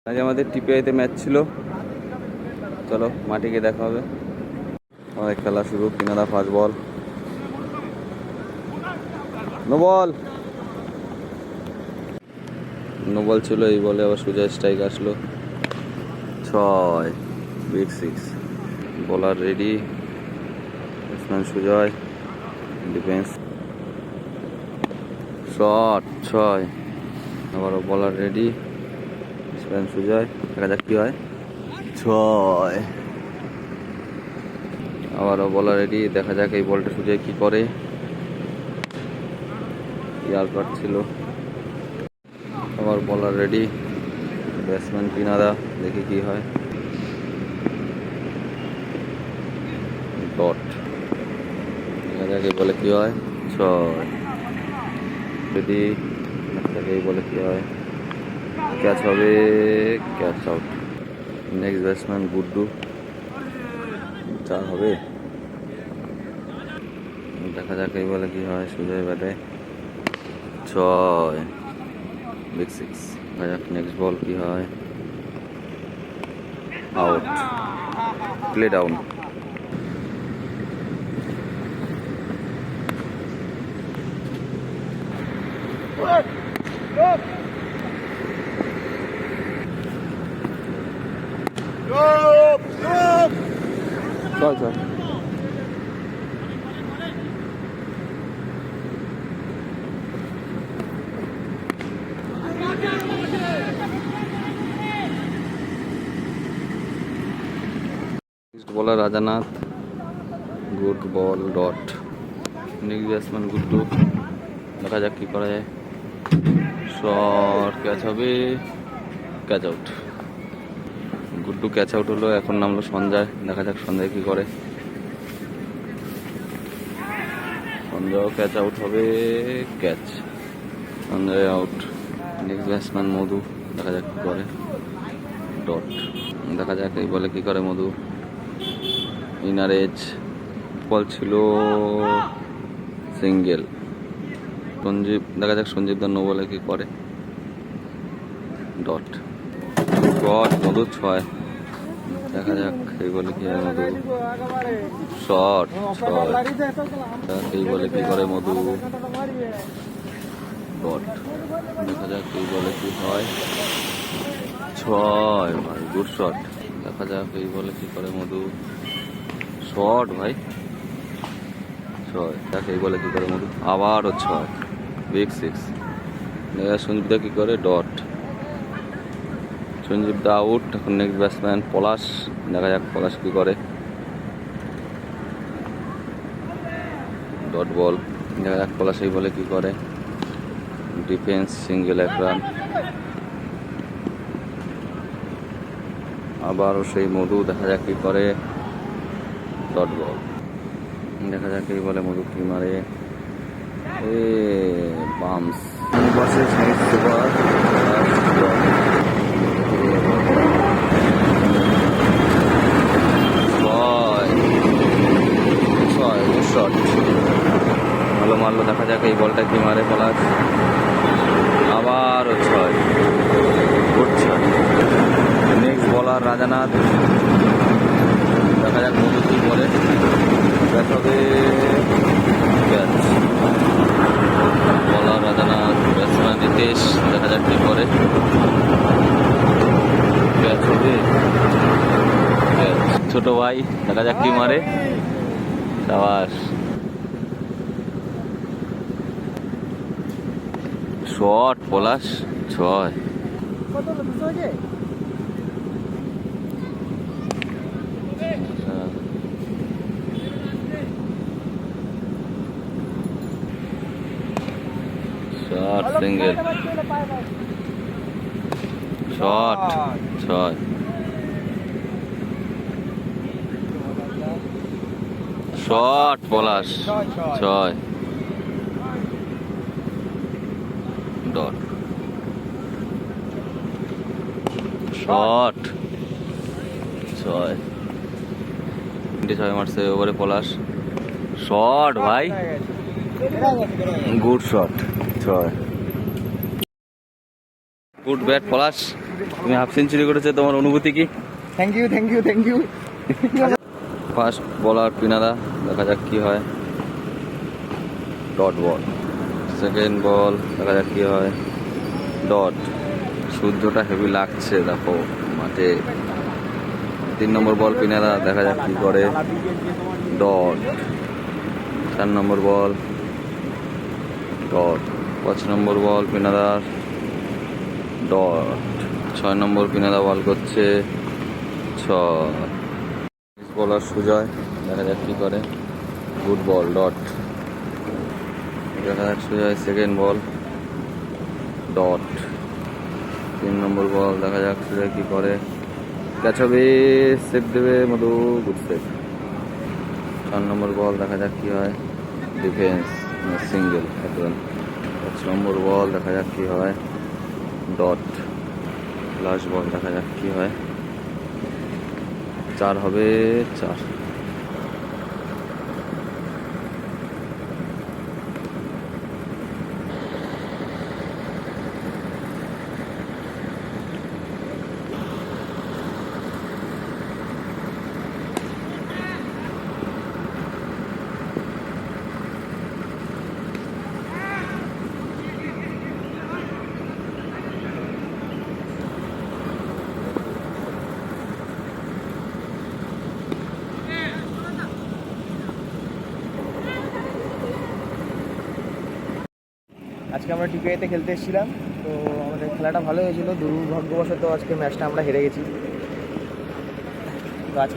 আজ আমাদের টিপিআইতে ম্যাচ ছিল, চলো মাঠে গিয়ে দেখা হবে। আমাদের খেলা শুরু। কিনারা first ball, no ball, no ball ছিল। এই বলে আবার সুজয় স্ট্রাইক আসলো, 6 big 6। Bowler ready, batsman Sujoy, defence shot, 6। আবারও বোলার রেডি, ব্যাটসম্যান সুজয়, দেখা যাক কি হয়, 6। আবারও বোলার রেডি, দেখা যাক এই বলটা সুজয় কি করে। ইয়ার কাট ছিল। আবার বোলার রেডি, ব্যাটসম্যান কিনারা, দেখি কি হয়, ডট। দেখা যাক এই বলে কি হয়, 6। যদি এই বলে কি হয়, ক্যাচ হবে, catch out. Next batsman Guddu, 4 হবে। দেখা যাক এই বলে কি হয়, সুজয় ব্যাটে, 6 বিগ 6। দেখা যাক নেক্সট বল কি হয়, আউট, প্লে ডাউন। চল চল। Bowler Rajanath, good ball, dot. Next batsman Guddu, দেখা যাক কি করা যায়, শট, ক্যাচ হবে, catch out. Guddu catch out হলো। এখন নামলো সঞ্জয়, দেখা যাক সঞ্জয় কি করে। সঞ্জয় ক্যাচ আউট হবে, catch, Sanjay out. Next batsman Madhu, দেখা যাক কি করে, ডট। দেখা যাক এই বলে কি করে মধু, ইনার এজ, বল ছিল সিঙ্গেল। সঞ্জীব, দেখা যাক সঞ্জীব দা নো বলে কি করে, ডট। শট, মধু 6। দেখা যাক এই বলে কি হয়, মধু শট, 6। এই বলে কি করে মধু, ডট। দেখা যাক এই বলে কি হয়, 6 ভাই, গুড শট। দেখা যাক এই বলে কি করে মধু, শট ভাই, 6। দেখ এই বলে কি করে মধু, আবারও 6, বিগ 6। দেখা সঞ্জীব দা কি করে, ডট। সঞ্জীব দা আউট। এখন নেক্সট ব্যাটসম্যান পলাশ, দেখা যাক পলাশ কি করে, ডট বল। দেখা যাক পলাশ এই বলে কি করে, ডিফেন্স, সিঙ্গেল, 1 রান। আবারও সেই মধু, দেখা যাক কি করে, ডট বল। দেখা যাক এই বলে মধু কি মারে, এ বামস, পাশে সুপার, শট, ভালো মারলো। দেখা যাক এই বলটা কি মারে পলাশ, আবারও 6, গুড 6। নেক্সট বলার রাজানাথ, দেখা যাক মধু কি করে, ক্যাচ হবে, ক্যাচ। বলার রাজানাথ, ব্যাটসম্যান রিতেশ, দেখা যাক কি করে, ক্যাচ হবে, ক্যাচ। ছোট ভাই, দেখা যাক কি মারে, সাবাস, shot, Palash 6। Shot, single, shot, 6। Shot, Palash 6, dot. Shot, 6। 26 মারছে ওভারে পলাশ, শট ভাই, good shot, 6। Good bat Palash. তুমি হাফ সেঞ্চুরি করেছো, তোমার অনুভূতি কি? Thank you thank you thank you. First bowler Pinada, দেখা যাক কি হয়। Dot ball. সেকেন্ড বল, দেখা যাক কি হয়। ডট। সূর্যটা হেভি লাগছে দেখো মাঠে। 3 নম্বর বল পিনাদা, দেখা যাক কি করে। ডট। 4 নম্বর বল ডট। 5 নম্বর বল পিনাদার ডট। 6 নম্বর পিনাদা বল করছে 6। বলার সুজয়, দেখা যাক কি করে। Good ball dot. দেখা যাক সুজয় সেকেন্ড বল ডট। 3 নম্বর বল, দেখা যাক সুজয় কি করে। ক্যাচ হবে, সেভ দেবে মধু, গুড সেভ। 4 নম্বর বল, দেখা যাক কি হয়। ডিফেন্স সিঙ্গেল এখন। 5 নম্বর বল, দেখা যাক কি হয়। ডট। লাস্ট বল, দেখা যাক কি হয়। 4 হবে, 4। আজকে আমরা টিপিআইতে খেলতে এসেছিলাম, তো আমাদের খেলাটা ভালো হয়েছিল। দুর্ভাগ্যবশত আজকে ম্যাচটা আমরা হেরে গেছি। তো আজকে